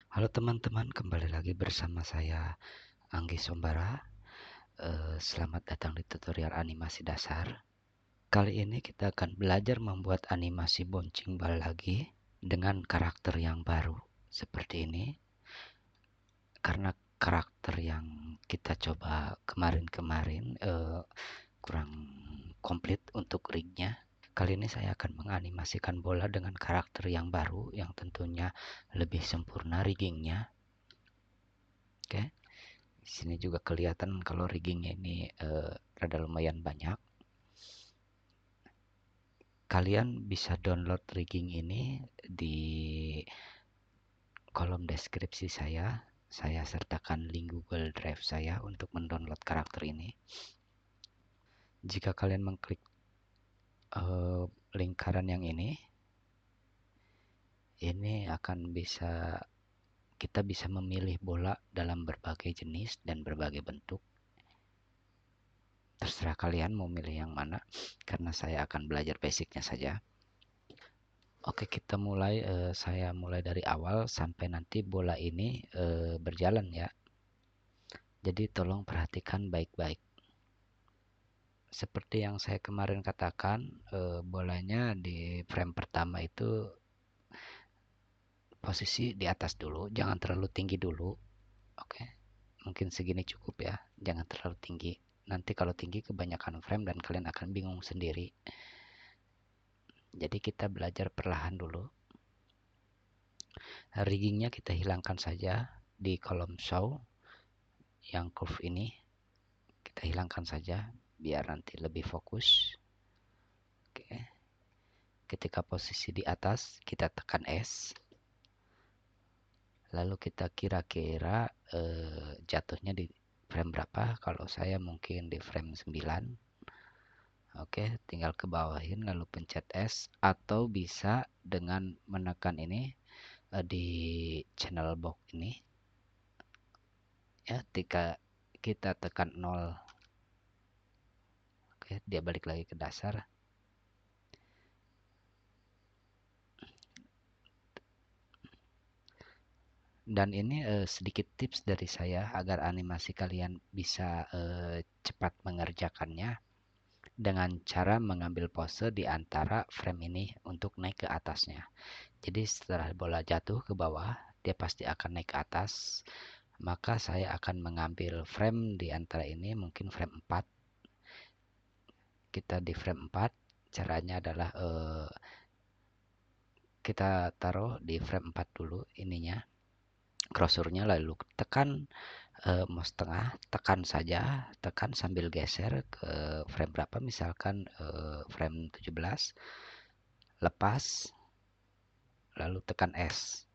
Halo teman-teman, kembali lagi bersama saya Anggi Sombara. Selamat datang di tutorial animasi dasar. Kali ini kita akan belajar membuat animasi bouncing ball lagi dengan karakter yang baru seperti ini. Karena karakter yang kita coba kemarin-kemarin kurang komplit untuk rignya. Kali ini saya akan menganimasikan bola dengan karakter yang baru yang tentunya lebih sempurna riggingnya. Oke. Di sini juga kelihatan kalau riggingnya ini rada lumayan banyak. Kalian bisa download rigging ini di kolom deskripsi saya. Saya sertakan link Google Drive saya untuk mendownload karakter ini. Jika kalian mengklik lingkaran yang ini akan kita bisa memilih bola dalam berbagai jenis dan berbagai bentuk. Terserah kalian mau milih yang mana, karena saya akan belajar basicnya saja. Oke, kita mulai. Saya mulai dari awal sampai nanti bola ini berjalan ya. Jadi tolong perhatikan baik-baik. Seperti yang saya kemarin katakan, bolanya di frame pertama itu posisi di atas dulu, jangan terlalu tinggi dulu. Oke, mungkin segini cukup ya, jangan terlalu tinggi. Nanti kalau tinggi kebanyakan frame dan kalian akan bingung sendiri. Jadi kita belajar perlahan dulu. Riggingnya kita hilangkan saja di kolom show. Yang curve ini kita hilangkan saja biar nanti lebih fokus. Oke. Ketika posisi di atas kita tekan S, lalu kita kira-kira jatuhnya di frame berapa. Kalau saya mungkin di frame 9. Oke, tinggal ke bawahin lalu pencet S, atau bisa dengan menekan ini di channel box ini ya. Ketika kita tekan 0, oke, dia balik lagi ke dasar. Dan ini sedikit tips dari saya agar animasi kalian bisa cepat mengerjakannya dengan cara mengambil pose di antara frame ini untuk naik ke atasnya. Jadi setelah bola jatuh ke bawah, dia pasti akan naik ke atas. Maka saya akan mengambil frame di antara ini, mungkin frame 4. Kita di frame 4, caranya adalah kita taruh di frame 4 dulu ininya, cursornya, lalu tekan mouse tengah, tekan saja, tekan sambil geser ke frame berapa, misalkan frame 17, lepas, lalu tekan S.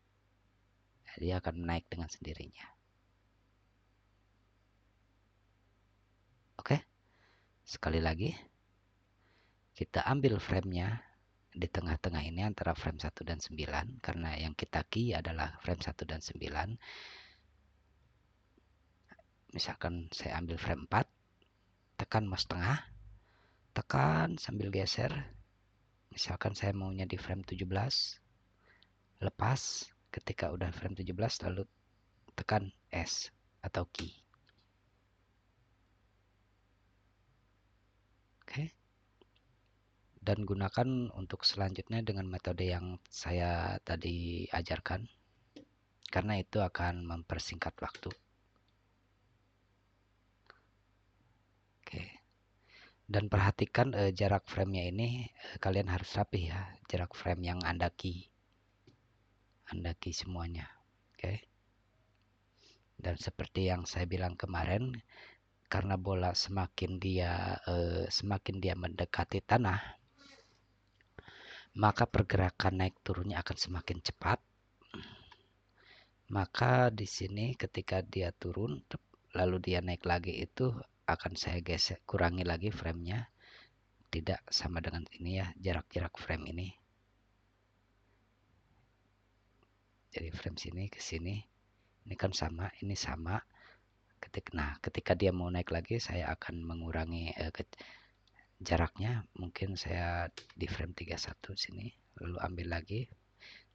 Dia akan naik dengan sendirinya. Oke, sekali lagi, kita ambil framenya di tengah-tengah ini antara frame 1 dan 9, karena yang kita key adalah frame 1 dan 9. Misalkan saya ambil frame 4, tekan mouse tengah, tekan sambil geser. Misalkan saya maunya di frame 17, lepas. Ketika udah frame 17 lalu tekan S atau key. Oke. Dan gunakan untuk selanjutnya dengan metode yang saya tadi ajarkan, karena itu akan mempersingkat waktu. Oke. Dan perhatikan jarak framenya ini, kalian harus rapi ya, jarak frame yang Anda key. Anda key semuanya. Oke. Dan seperti yang saya bilang kemarin, karena bola semakin dia mendekati tanah, maka pergerakan naik turunnya akan semakin cepat. Maka di sini ketika dia turun lalu dia naik lagi, itu akan saya geser, kurangi lagi framenya, tidak sama dengan ini ya, jarak-jarak frame ini. Jadi frame sini ke sini, ini kan sama, ini sama. Ketika dia mau naik lagi, saya akan mengurangi jaraknya. Mungkin saya di frame 31 sini, lalu ambil lagi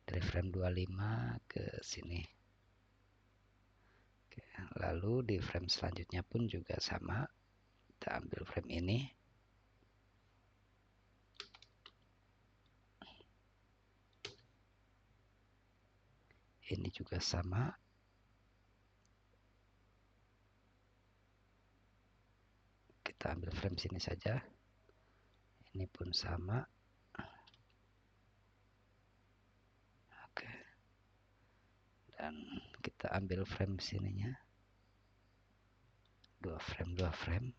dari frame 25 ke sini. Oke, lalu di frame selanjutnya pun juga sama, kita ambil frame ini. Ini juga sama. Kita ambil frame sini saja. Ini pun sama. Oke. Dan kita ambil frame sininya. Dua frame.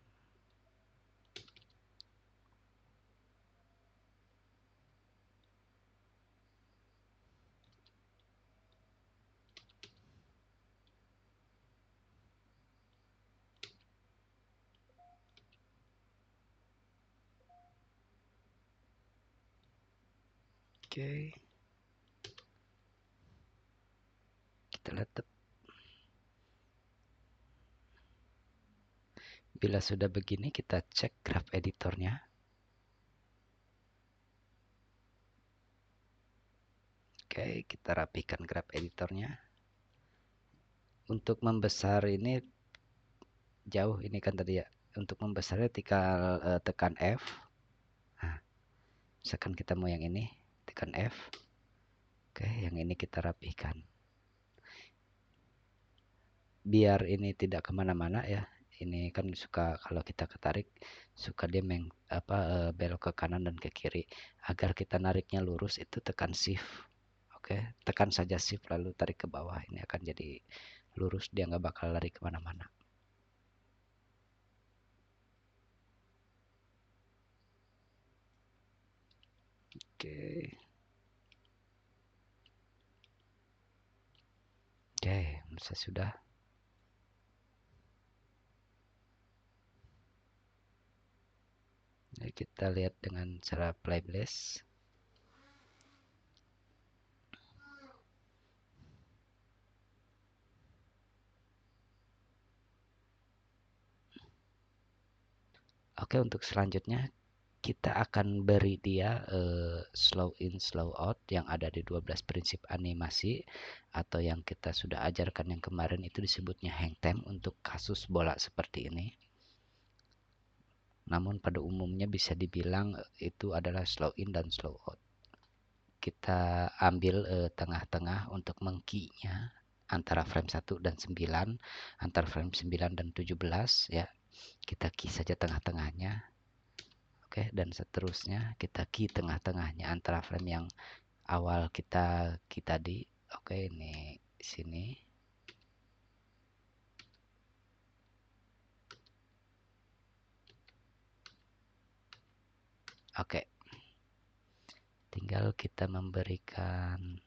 Oke. Kita letak. Bila sudah begini, kita cek graph editornya. Oke, kita rapikan graph editornya. Untuk membesar ini jauh ini kan tadi ya. Untuk membesarnya tinggal tekan F. Nah, misalkan kita mau yang ini, tekan F. Oke, yang ini kita rapihkan. Biar ini tidak kemana-mana ya. Ini kan suka kalau kita ketarik, suka dia belok ke kanan dan ke kiri. Agar kita nariknya lurus itu tekan Shift. Oke, tekan saja Shift lalu tarik ke bawah. Ini akan jadi lurus, dia nggak bakal lari kemana-mana. Oke. Oke, saya sudah. Jadi kita lihat dengan cara play blast. Oke, untuk selanjutnya kita akan beri dia slow in slow out yang ada di 12 prinsip animasi atau yang kita sudah ajarkan yang kemarin itu disebutnya hang time untuk kasus bola seperti ini. Namun pada umumnya bisa dibilang itu adalah slow in dan slow out. Kita ambil tengah-tengah untuk mengkeynya antara frame 1 dan 9, antara frame 9 dan 17 ya. Kita key saja tengah-tengahnya. Oke, dan seterusnya kita key tengah-tengahnya antara frame yang awal kita key tadi. Oke, ini sini. Oke. Tinggal kita memberikan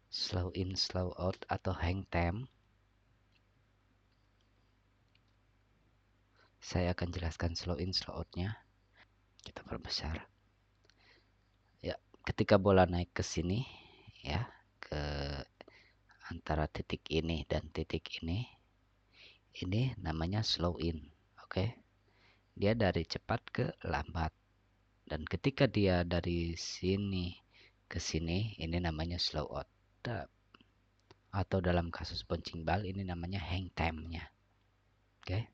slow in, slow out atau hang time. Saya akan jelaskan slow in, slow out-nya. Kita perbesar. Ya, ketika bola naik ke sini ya, ke antara titik ini dan titik ini namanya slow in. Oke. Dia dari cepat ke lambat. Dan ketika dia dari sini ke sini, ini namanya slow out. Atau dalam kasus punching ball, ini namanya hang time-nya. Oke.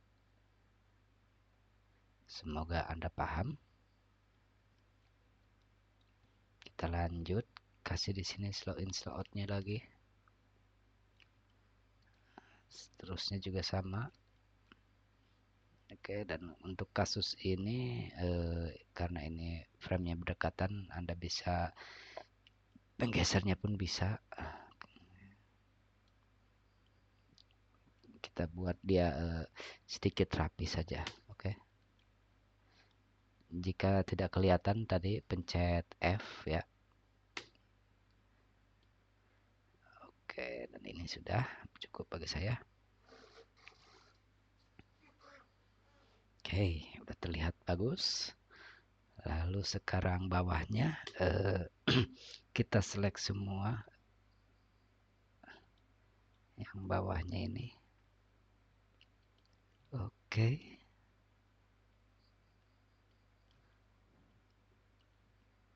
Semoga Anda paham. Kita lanjut. Kasih di sini slow in, slow out-nya lagi. Seterusnya juga sama. Oke, dan untuk kasus ini karena ini frame-nya berdekatan, Anda bisa menggesernya pun bisa. Kita buat dia sedikit rapi saja. Oke. Jika tidak kelihatan tadi pencet F ya. Oke, dan ini sudah cukup bagi saya. Oke, udah terlihat bagus. Lalu sekarang bawahnya kita select semua yang bawahnya ini. Oke.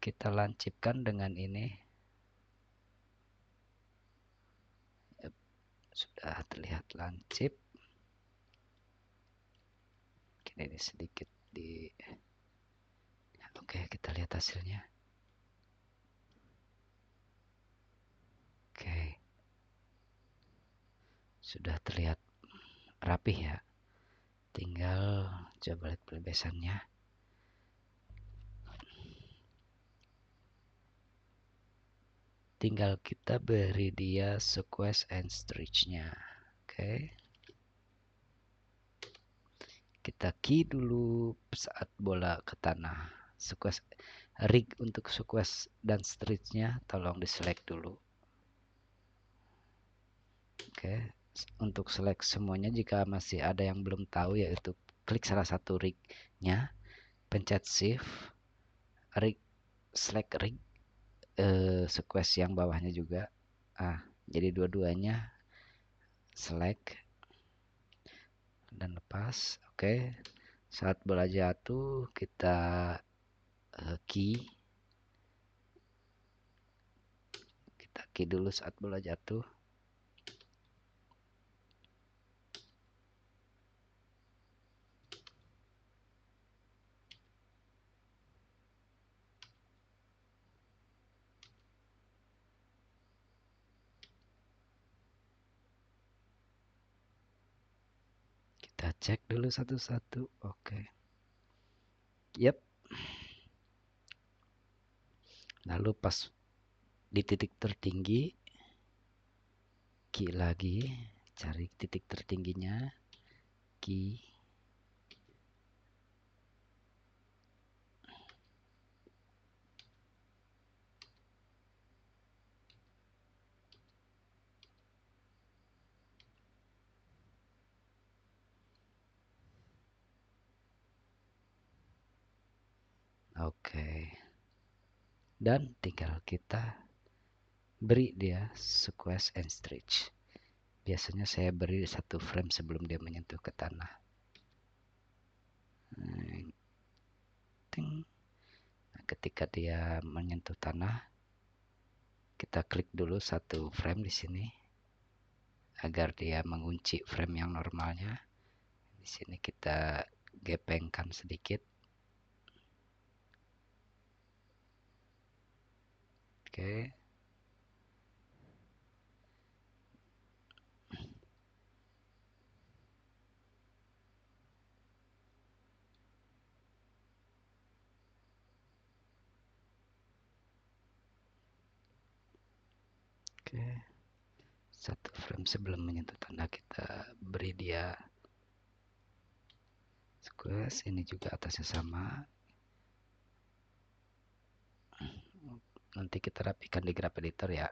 Kita lancipkan dengan ini. Sudah. sudah terlihat lancip. Mungkin ini sedikit di Oke, kita lihat hasilnya. Oke, sudah terlihat rapih ya. Tinggal coba lihat pelebesannya. Tinggal kita beri dia squash and stretch-nya. Oke. Kita key dulu saat bola ke tanah. Squash rig untuk squash dan stretch-nya tolong di-select dulu. Oke. Untuk select semuanya, jika masih ada yang belum tahu, yaitu klik salah satu rig-nya, pencet shift, rig, select rig, squash yang bawahnya juga. Jadi dua-duanya select dan lepas. Oke. Saat bola jatuh kita key. Kita key dulu saat bola jatuh. Kita cek dulu satu-satu. Oke. Yep. Lalu pas di titik tertinggi, key lagi, cari titik tertingginya, key. Oke. Dan tinggal kita beri dia squash and stretch. Biasanya saya beri 1 frame sebelum dia menyentuh ke tanah. Nah, ketika dia menyentuh tanah, kita klik dulu 1 frame di sini agar dia mengunci frame yang normalnya. Di sini kita gepengkan sedikit. Oke. Oke. 1 frame sebelum menyentuh tanah kita beri dia squash. Ini juga atasnya sama. Nanti kita rapikan di graph editor ya.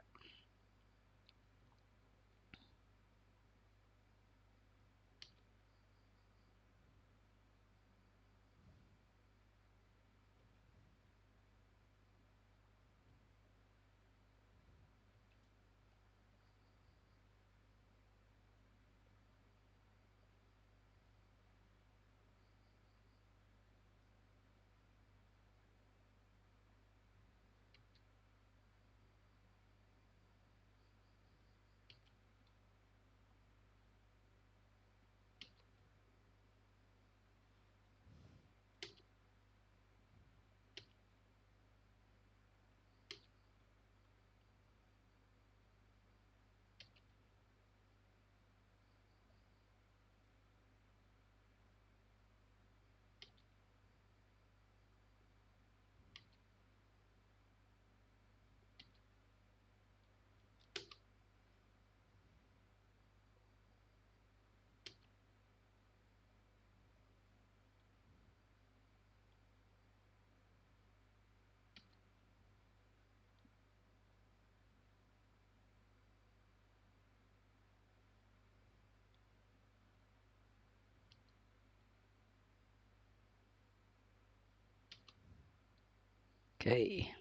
Oke.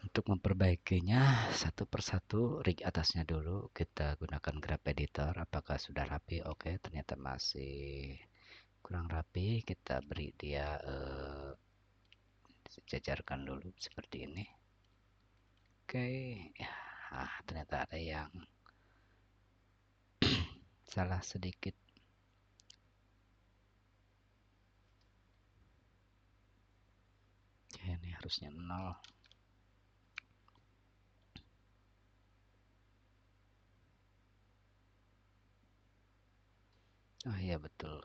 Untuk memperbaikinya satu persatu, rig atasnya dulu kita gunakan graph editor. Apakah sudah rapi? Oke, ternyata masih kurang rapi. Kita beri dia sejajarkan dulu seperti ini. Oke, ya, ternyata ada yang salah sedikit. Oke, ini harusnya 0. Oh iya betul.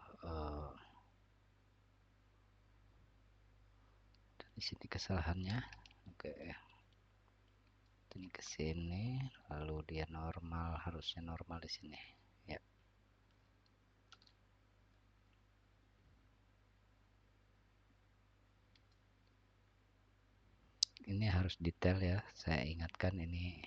Di sini kesalahannya. Oke, ini ke sini, lalu dia normal, harusnya normal di sini. Ya. Ini harus detail ya, saya ingatkan ini.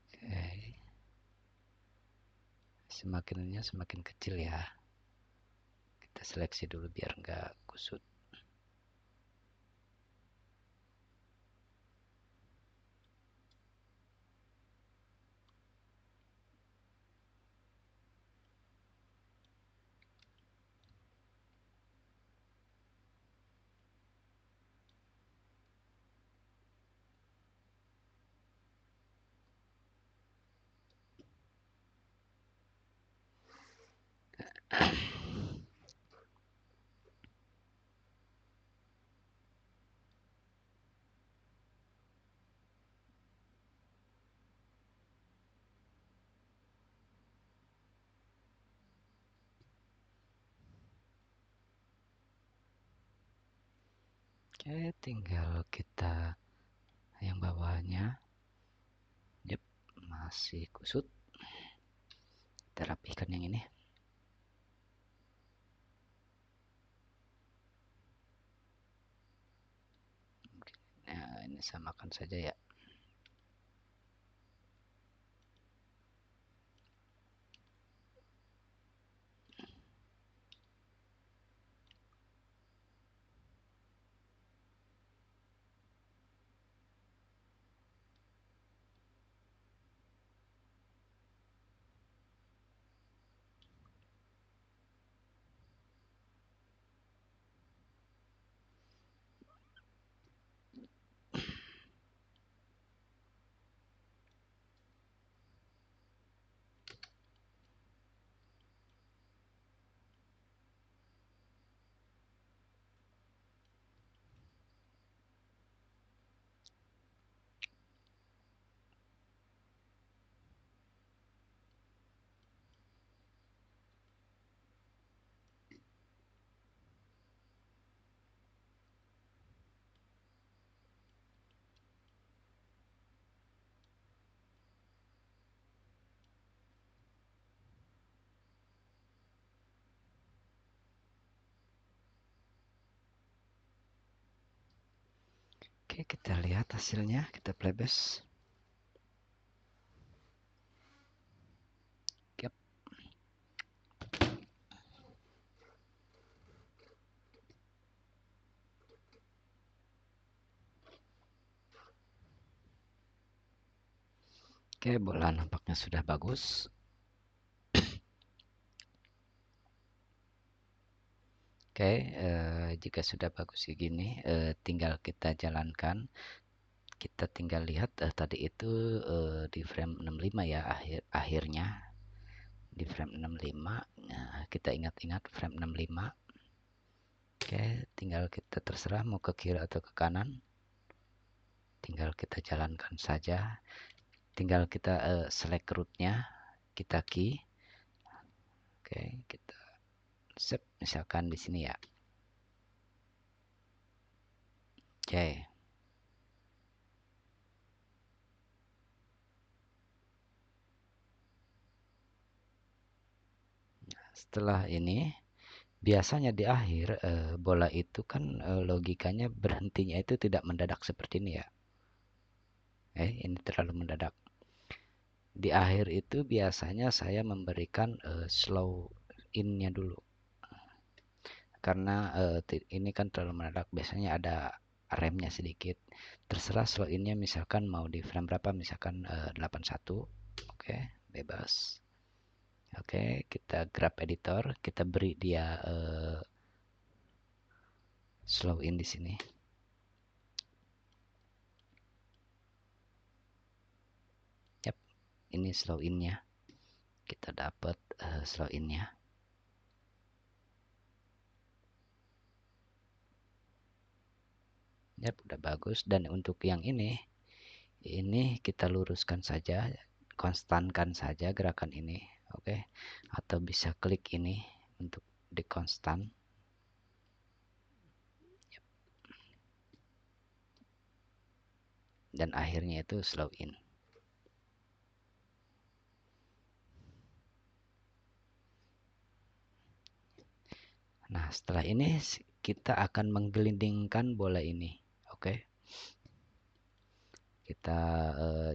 Oke. Semakinnya semakin kecil ya. Kita seleksi dulu biar nggak kusut. Oke, tinggal kita yang bawahnya. Yep, masih kusut. Kita rapihkan yang ini. Nah, ini samakan saja ya. Oke, kita lihat hasilnya. Kita playback. Yep. Oke, bola nampaknya sudah bagus. Oke, jika sudah bagus begini, tinggal kita jalankan. Kita tinggal lihat tadi itu di frame 65 ya, akhirnya di frame 65. Nah, kita ingat-ingat frame 65. Oke, tinggal kita terserah mau ke kiri atau ke kanan. Tinggal kita jalankan saja. Tinggal kita select rootnya, kita key. Oke, kita save misalkan di sini ya. Oke. Setelah ini, biasanya di akhir bola itu kan logikanya berhentinya itu tidak mendadak seperti ini ya. Ini terlalu mendadak. Di akhir itu biasanya saya memberikan slow in-nya dulu. Karena ini kan terlalu mendadak, biasanya ada remnya sedikit. Terserah slow in-nya misalkan mau di frame berapa, misalkan 81. Oke, bebas. Oke, kita grab editor, kita beri dia slow in di sini. Yap, ini slow in-nya. Kita dapat slow in-nya. Yap, udah bagus. Dan untuk yang ini kita luruskan saja, konstankan saja gerakan ini. Oke, atau bisa klik ini untuk di konstan. Dan akhirnya itu slow in. Nah, setelah ini kita akan menggelindingkan bola ini. Oke. Kita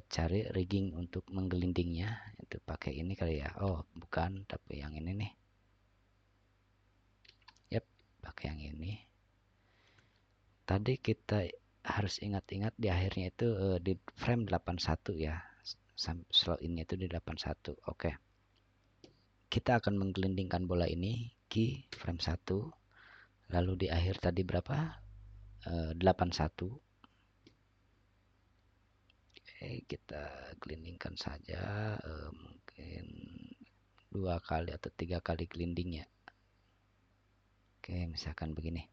cari rigging untuk menggelindingnya. Itu pakai ini kali ya. Oh, bukan, tapi yang ini nih. Yap, pakai yang ini. Tadi kita harus ingat-ingat di akhirnya itu di frame 81 ya. Slow in itu di 81. Oke. Kita akan menggelindingkan bola ini key frame 1. Lalu di akhir tadi berapa? 81. Oke, kita gelindingkan saja mungkin 2 kali atau 3 kali gelinding ya. Oke, misalkan begini.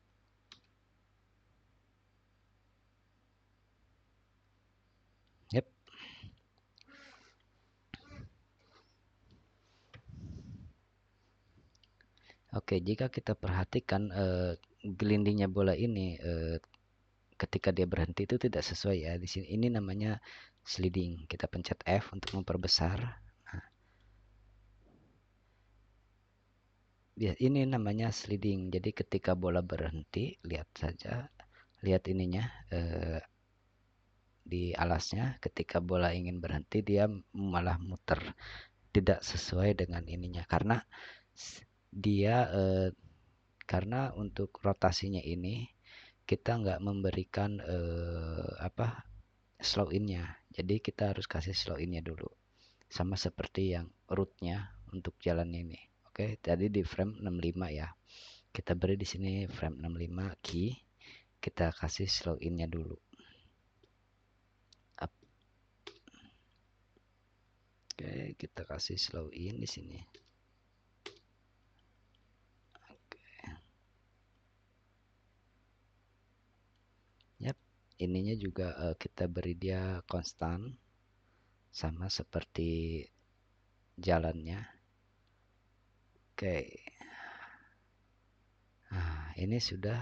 Yep. Oke, jika kita perhatikan gelindingnya bola ini ketika dia berhenti itu tidak sesuai ya. Di sini ini namanya sliding. Kita pencet F untuk memperbesar. Nah, ini namanya sliding. Jadi ketika bola berhenti, lihat saja, lihat ininya di alasnya. Ketika bola ingin berhenti, dia malah muter, tidak sesuai dengan ininya karena dia karena untuk rotasinya ini kita nggak memberikan slow in-nya. Jadi kita harus kasih slow in-nya dulu. Sama seperti yang rootnya untuk jalan ini. Oke, tadi di frame 65 ya. Kita beri di sini frame 65 key. Kita kasih slow in-nya dulu. Up. Oke, kita kasih slow in di sini. Oke. Yap, ininya juga kita beri dia konstan sama seperti jalannya. Oke. Nah, ini sudah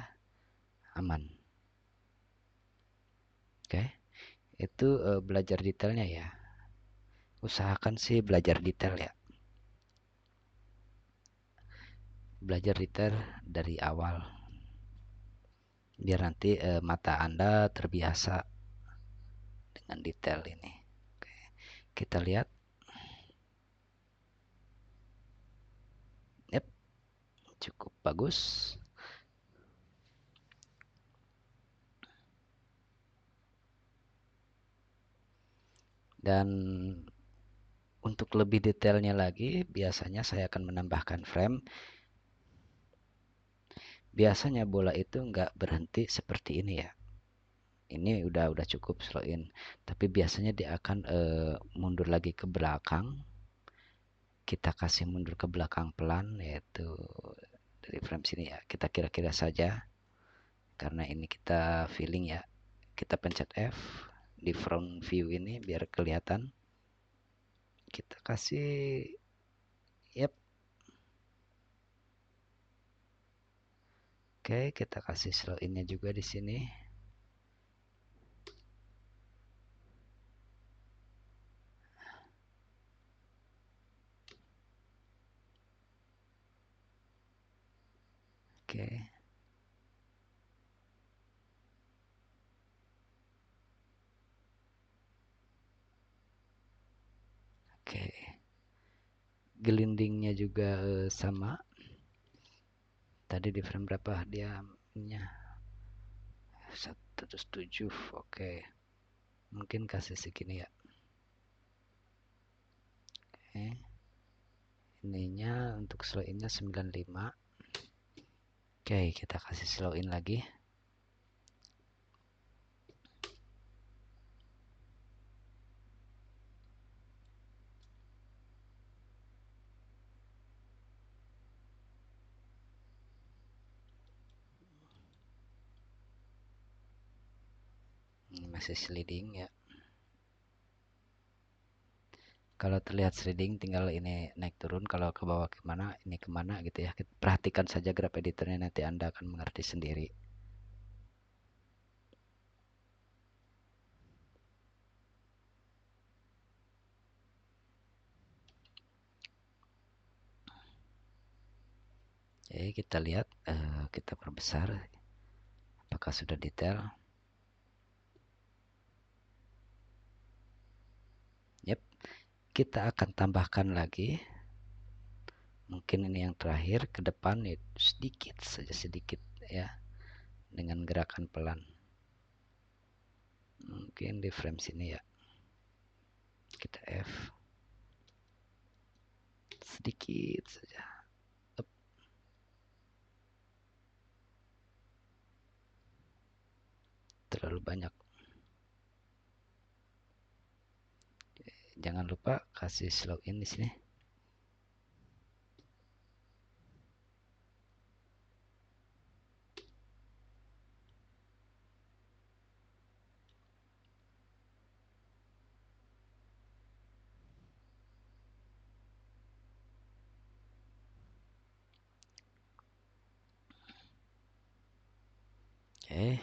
aman. Oke. Itu belajar detailnya ya. Usahakan sih belajar detail ya. Belajar detail dari awal. Biar nanti mata Anda terbiasa dengan detail ini. Oke. Kita lihat. Yep, cukup bagus. Dan untuk lebih detailnya lagi, biasanya saya akan menambahkan frame. Biasanya bola itu nggak berhenti seperti ini ya. Ini udah cukup slow in. Tapi biasanya dia akan mundur lagi ke belakang. Kita kasih mundur ke belakang pelan, yaitu dari frame sini ya. Kita kira-kira saja. Karena ini kita feeling ya. Kita pencet F di front view ini biar kelihatan. Kita kasih, yep. Oke, kita kasih slow in-nya juga di sini. Oke. Oke. Gelindingnya juga sama. Tadi di frame berapa dia nya? 107. Oke. Mungkin kasih segini ya. Oke. ininya untuk slow innya 95. Oke, kita kasih slow in lagi. Ini masih sliding ya. Kalau terlihat sliding tinggal ini naik turun, kalau ke bawah kemana, ini kemana gitu ya. Perhatikan saja graph editornya, nanti Anda akan mengerti sendiri. Oke, kita lihat, kita perbesar apakah sudah detail. Yep, kita akan tambahkan lagi, mungkin ini yang terakhir, ke depan itu sedikit saja, sedikit ya, dengan gerakan pelan. Mungkin di frame sini ya, kita F sedikit saja. Up. Terlalu banyak. Jangan lupa kasih slow in di sini. Oke,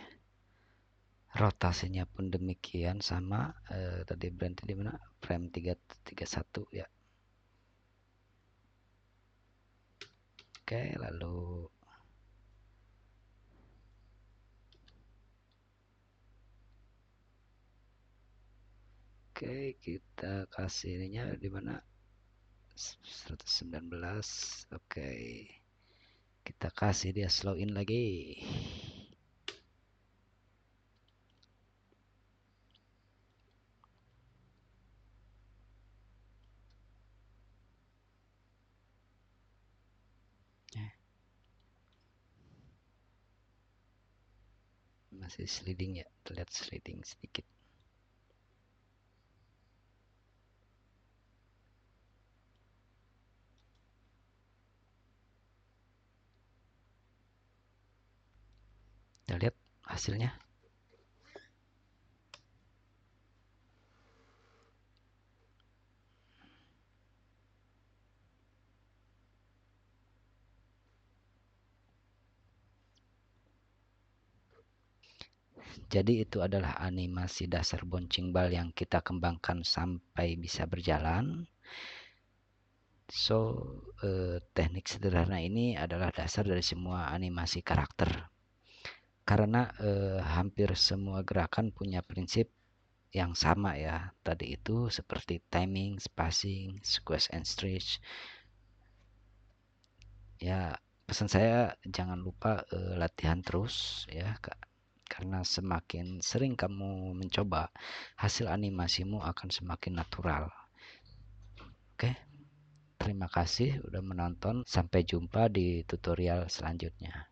rotasinya pun demikian sama. Tadi berhenti di mana? Frame 331 ya. Oke, lalu kita kasih ininya di mana? 119. Oke, kita kasih dia slow in lagi. Masih sliding ya, terlihat sliding sedikit. Kita lihat hasilnya. Jadi itu adalah animasi dasar bouncing ball yang kita kembangkan sampai bisa berjalan. So, teknik sederhana ini adalah dasar dari semua animasi karakter. Karena hampir semua gerakan punya prinsip yang sama ya. Tadi itu seperti timing, spacing, squash and stretch. Ya, pesan saya jangan lupa latihan terus ya, Kak. Karena semakin sering kamu mencoba, hasil animasimu akan semakin natural. Oke, terima kasih udah menonton. Sampai jumpa di tutorial selanjutnya.